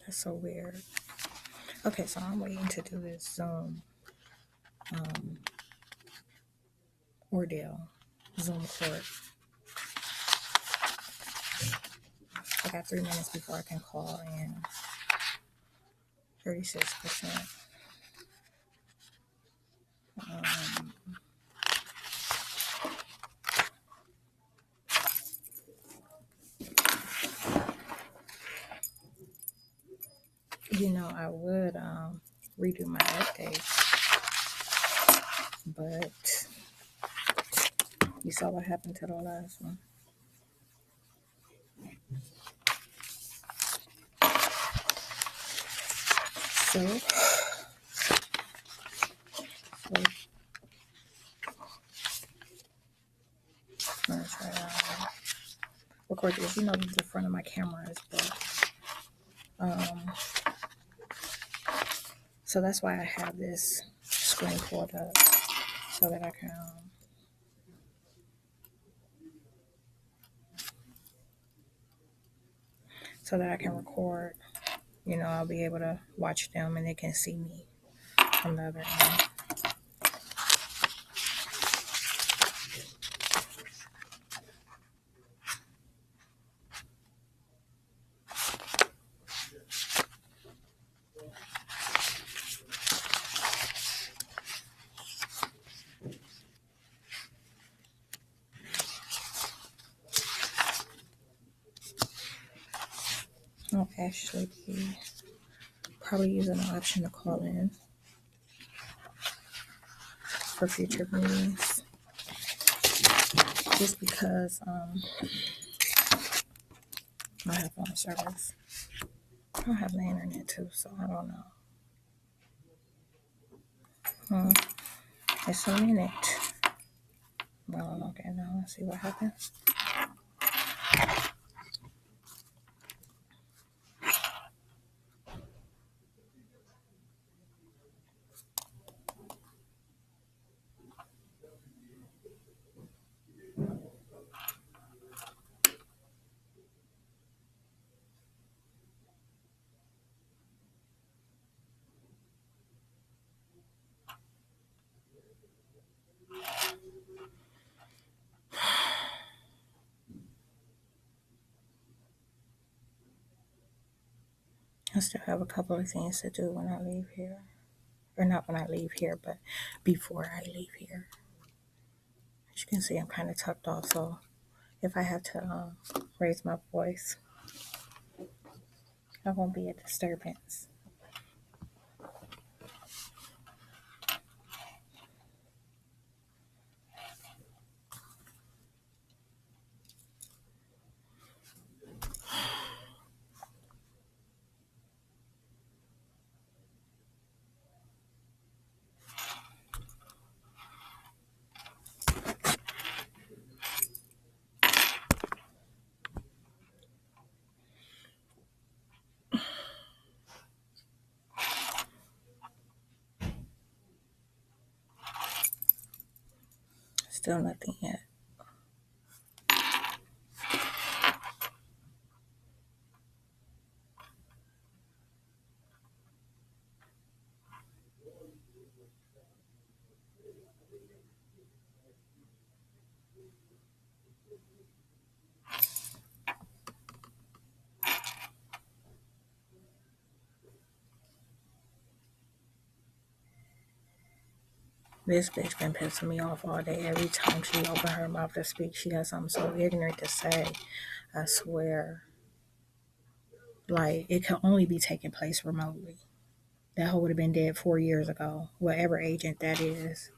That's so weird. Okay, so I'm waiting to do this Zoom ordeal. Zoom court. I got 3 minutes before I can call in. 36%. I would redo my updates, but you saw what happened to the last one. So I'm gonna try to record this. The front of my camera is black. So that's why I have this screen pulled up so that I can record. I'll be able to watch them and they can see me from the other end. I'll actually be probably using the option to call in for future meetings. Just because I have phone service. I don't have the internet too, so I don't know. It's a minute. Well, okay, now let's see what happens. I still have a couple of things to do when I leave here. Or not when I leave here, but before I leave here. As you can see, I'm kind of tucked off, so if I have to raise my voice, I won't be a disturbance. Still nothing yet. This bitch been pissing me off all day. Every time she open her mouth to speak, she got something so ignorant to say. I swear. Like, it can only be taking place remotely. That hoe would have been dead 4 years ago. Whatever agent that is.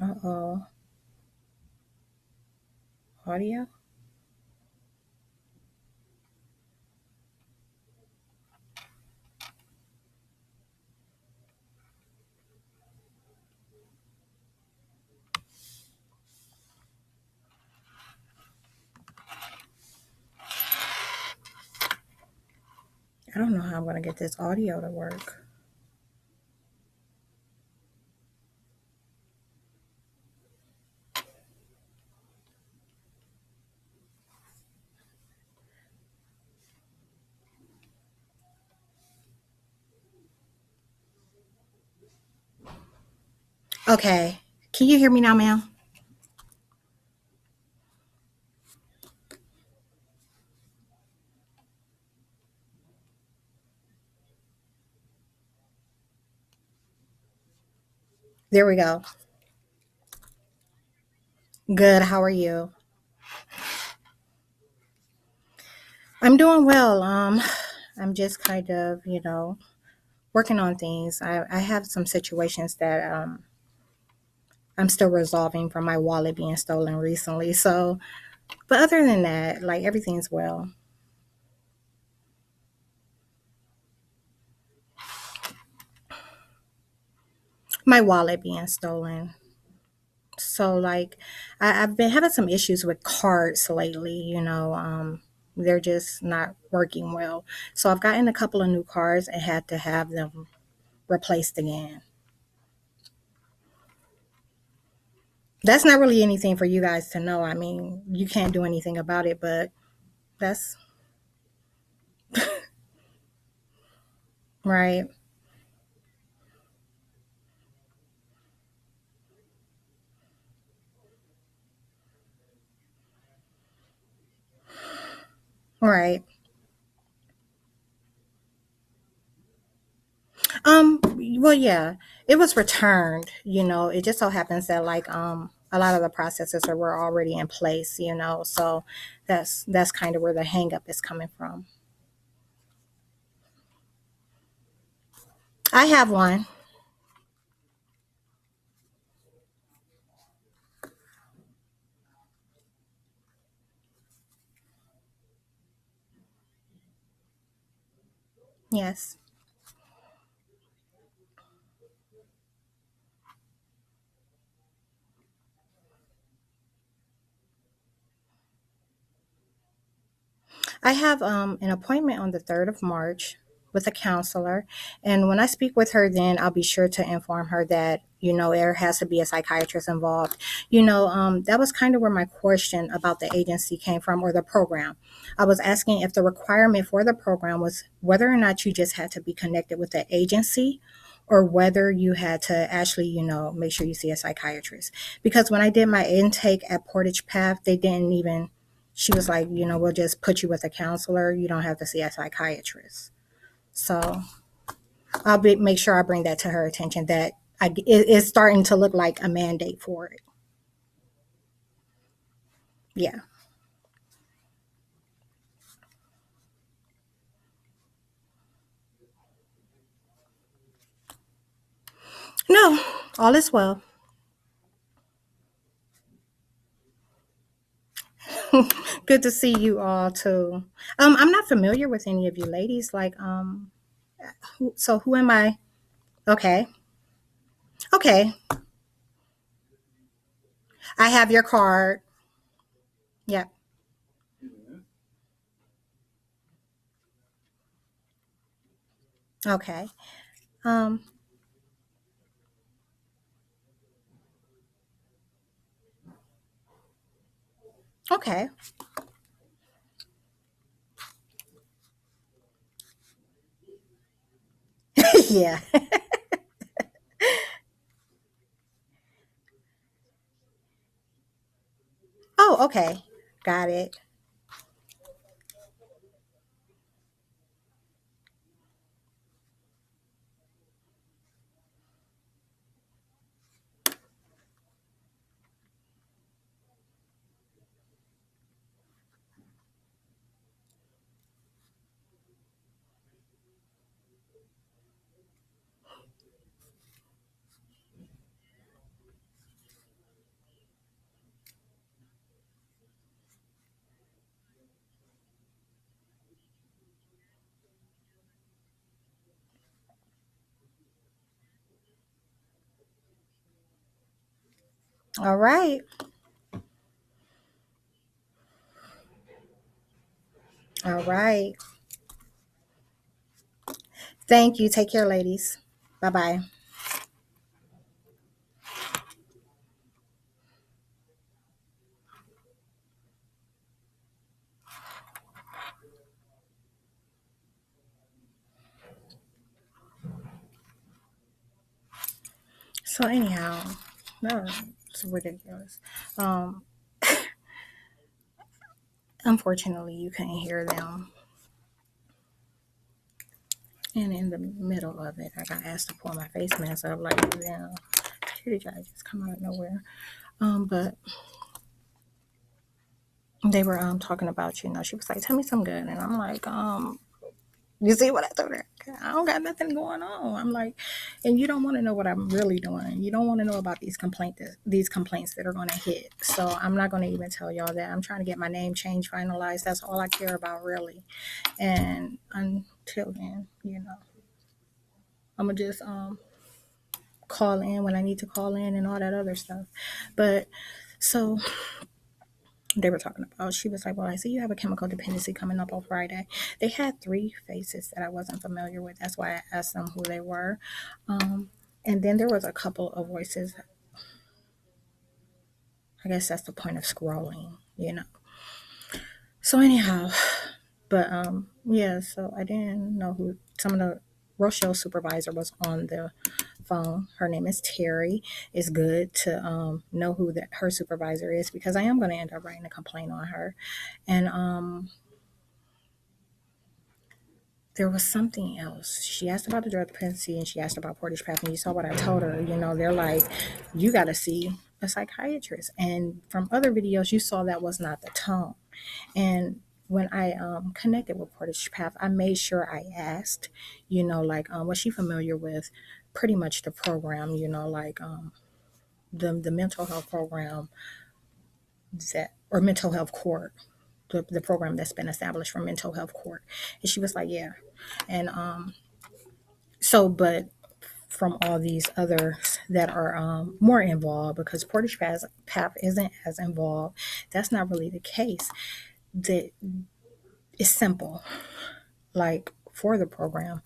Uh-oh. Audio? I don't know how I'm going to get this audio to work. Okay. Can you hear me now, ma'am? There we go. Good. How are you? I'm doing well. I'm just kind of, working on things. I have some situations that I'm still resolving from my wallet being stolen recently. So, but other than that, like everything's well. My wallet being stolen. So, like, I've been having some issues with cards lately. They're just not working well. So, I've gotten a couple of new cards and had to have them replaced again. That's not really anything for you guys to know. I mean, you can't do anything about it, but that's right. Right. Well, yeah, it was returned. It just so happens that like a lot of the processes were already in place. So that's kind of where the hang up is coming from. I have one. Yes. I have an appointment on the 3rd of March with a counselor. And when I speak with her, then I'll be sure to inform her that, there has to be a psychiatrist involved. That was kind of where my question about the agency came from or the program. I was asking if the requirement for the program was whether or not you just had to be connected with the agency or whether you had to actually, make sure you see a psychiatrist. Because when I did my intake at Portage Path, they didn't even she was like, we'll just put you with a counselor. You don't have to see a psychiatrist. So make sure I bring that to her attention that it's starting to look like a mandate for it. Yeah. No, all is well. Good to see you all too. I'm not familiar with any of you ladies. Like, so who am I? Okay. Okay. I have your card. Yep. Okay. Um, okay. Yeah. Oh, okay. Got it. All right. All right. Thank you. Take care, ladies. Bye bye. So anyhow, no, it's ridiculous. Um, Unfortunately, you can't hear them. And in the middle of it, I got asked to pull my face mask up. Like, yeah, security guy just come out of nowhere. But they were talking about, she was like, tell me something good. And I'm like, you see what I told her? I don't got nothing going on. I'm like, and you don't want to know what I'm really doing. You don't want to know about these complaints that are going to hit. So I'm not going to even tell y'all that. I'm trying to get my name change finalized. That's all I care about, really. And until then, I'm gonna just call in when I need to call in and all that other stuff. But so they were talking about, she was like, well, I see you have a chemical dependency coming up on Friday. They had three faces that I wasn't familiar with. That's why I asked them who they were. And then there was a couple of voices. I guess that's the point of scrolling. So anyhow, but yeah, so I didn't know who some of the Rochelle supervisor was on the phone. Her name is Terry. It's good to know who her supervisor is, because I am going to end up writing a complaint on her. And there was something else. She asked about the drug dependency and she asked about Portage Path. And you saw what I told her. They're like, you got to see a psychiatrist. And from other videos, you saw that was not the tone. And when I connected with Portage Path, I made sure I asked, was she familiar with pretty much the program, the mental health program or mental health court, the program that's been established for mental health court. And she was like, yeah. And but from all these others that are more involved, because Portage Path isn't as involved, that's not really the case. That it's simple. Like, for the program,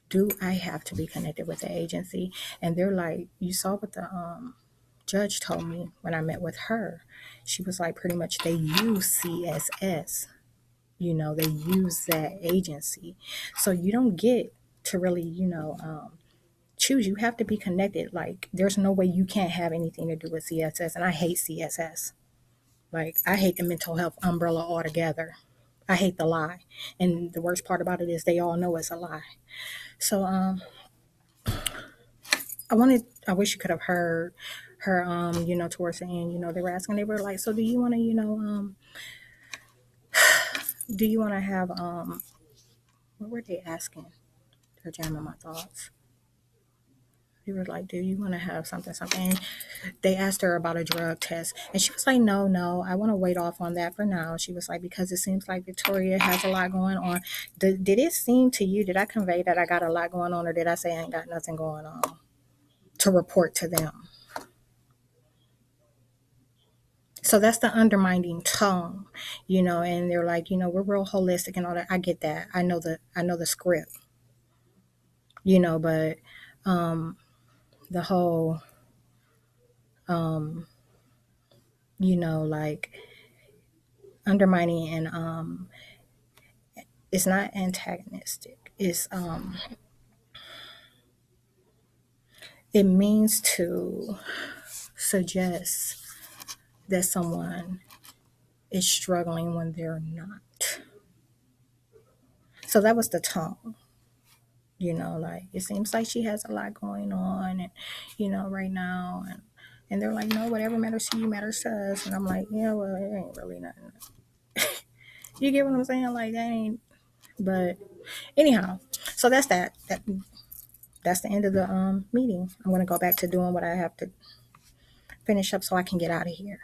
do I have to be connected with the agency? And they're like, you saw what the judge told me when I met with her. She was like, pretty much they use CSS. They use that agency. So you don't get to really, choose. You have to be connected. Like, there's no way you can't have anything to do with CSS. And I hate CSS. Like, I hate the mental health umbrella altogether. I hate the lie. And the worst part about it is they all know it's a lie. So I wish you could have heard her, towards the end, they were asking, they were like, so do you want to, do you want to have, what were they asking? They're jamming my thoughts. They were like, do you want to have something? And they asked her about a drug test. And she was like, no, I want to wait off on that for now. She was like, because it seems like Victoria has a lot going on. Did it seem to you, did I convey that I got a lot going on, or did I say I ain't got nothing going on to report to them? So that's the undermining tone, and they're like, we're real holistic and all that. I get that. I know the script, but the whole, like, undermining, and it's not antagonistic. It means to suggest that someone is struggling when they're not. So that was the tone. Like, it seems like she has a lot going on, and right now, and they're like, no, whatever matters to you matters to us. And I'm like, yeah, well, it ain't really nothing. You get what I'm saying? Like, that ain't. But anyhow, so that's the end of the meeting. I'm gonna go back to doing what I have to finish up so I can get out of here.